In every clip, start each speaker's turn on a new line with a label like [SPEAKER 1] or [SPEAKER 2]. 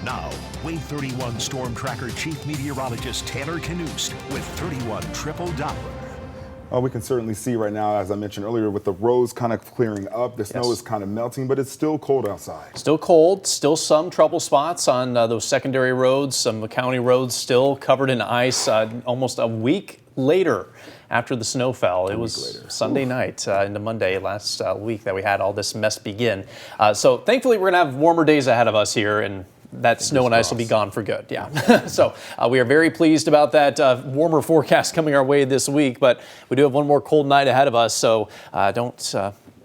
[SPEAKER 1] Now, Wave 31 Storm Tracker Chief Meteorologist Taylor Knust with 31 Triple Doppler.
[SPEAKER 2] We can certainly see right now, as I mentioned earlier, with the roads kind of clearing up, the snow is kind of melting, but it's still cold outside.
[SPEAKER 3] Still cold, still some trouble spots on those secondary roads, some county roads still covered in ice almost a week later after the snow fell. It was Sunday night into Monday last week that we had all this mess begin. So thankfully we're going to have warmer days ahead of us here, and that snow and ice will be gone for good. Yeah. So we are very pleased about that warmer forecast coming our way this week, but we do have one more cold night ahead of us, so don't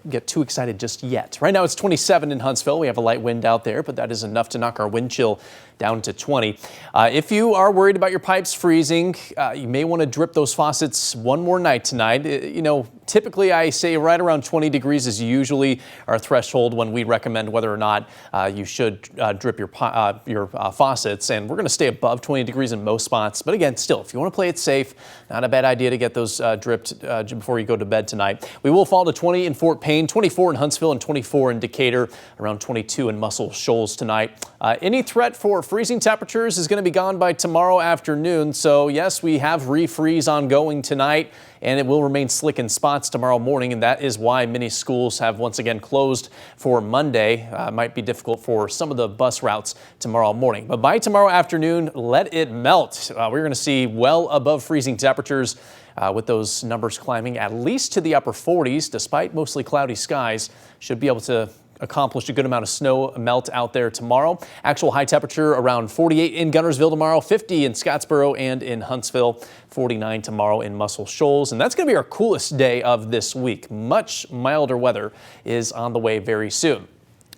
[SPEAKER 3] get too excited just yet. Right now it's 27 in Huntsville. We have a light wind out there, but that is enough to knock our wind chill down to 20. If you are worried about your pipes freezing, you may want to drip those faucets one more night tonight. You know, typically I say right around 20 degrees is usually our threshold when we recommend whether or not you should drip your faucets, and we're going to stay above 20 degrees in most spots. But again, still, if you want to play it safe, not a bad idea to get those dripped before you go to bed tonight. We will fall to 20 in Fort Payne, 24 in Huntsville, and 24 in Decatur, around 22 in Muscle Shoals tonight. Any threat for freezing temperatures is going to be gone by tomorrow afternoon. So yes, we have refreeze ongoing tonight, and it will remain slick in spots tomorrow morning, and that is why many schools have once again closed for Monday. Might be difficult for some of the bus routes tomorrow morning, but by tomorrow afternoon, let it melt. We're going to see well above freezing temperatures, with those numbers climbing at least to the upper 40s, despite mostly cloudy skies. Should be able to accomplish a good amount of snow melt out there tomorrow. Actual high temperature around 48 in Guntersville tomorrow, 50 in Scottsboro and in Huntsville, 49 tomorrow in Muscle Shoals. And that's going to be our coolest day of this week. Much milder weather is on the way very soon.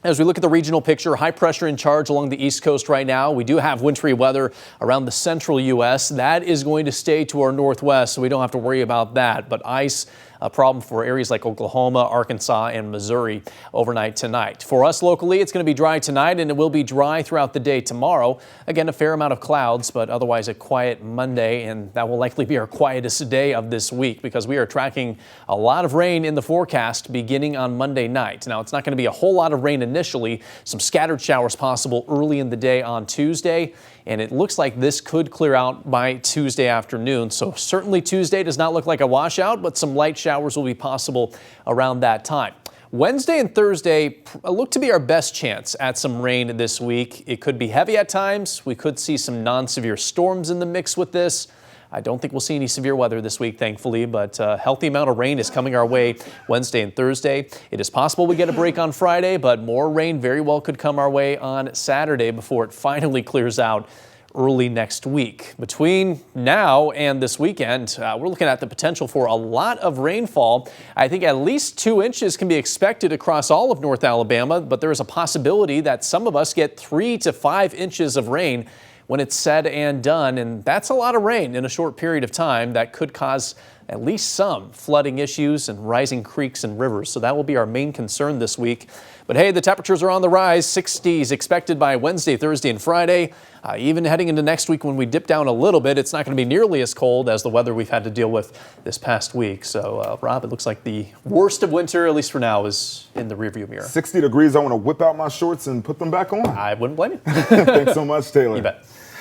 [SPEAKER 3] As we look at the regional picture, high pressure in charge along the East Coast right now. We do have wintry weather around the central U.S. That is going to stay to our northwest, so we don't have to worry about that. But ice, a problem for areas like Oklahoma, Arkansas, and Missouri overnight tonight. For us locally, it's going to be dry tonight, and it will be dry throughout the day tomorrow. Again, a fair amount of clouds, but otherwise a quiet Monday, and that will likely be our quietest day of this week because we are tracking a lot of rain in the forecast beginning on Monday night. Now, it's not going to be a whole lot of rain initially. Some scattered showers possible early in the day on Tuesday, and it looks like this could clear out by Tuesday afternoon. So certainly Tuesday does not look like a washout, but some light showers will be possible around that time. Wednesday and Thursday look to be our best chance at some rain this week. It could be heavy at times. We could see some non-severe storms in the mix with this. I don't think we'll see any severe weather this week, thankfully, but a healthy amount of rain is coming our way Wednesday and Thursday. It is possible we get a break on Friday, but more rain very well could come our way on Saturday before it finally clears out early next week. Between now and this weekend, we're looking at the potential for a lot of rainfall. I think at least 2 inches can be expected across all of North Alabama, but there is a possibility that some of us get 3 to 5 inches of rain when it's said and done, and that's a lot of rain in a short period of time that could cause at least some flooding issues and rising creeks and rivers. So that will be our main concern this week. But hey, the temperatures are on the rise. 60s expected by Wednesday, Thursday, and Friday. Even heading into next week when we dip down a little bit, it's not going to be nearly as cold as the weather we've had to deal with this past week. So, Rob, it looks like the worst of winter, at least for now, is in the rearview mirror.
[SPEAKER 2] 60 degrees, I want to whip out my shorts and put them back on.
[SPEAKER 3] I wouldn't blame you.
[SPEAKER 2] Thanks so much, Taylor.
[SPEAKER 3] You bet.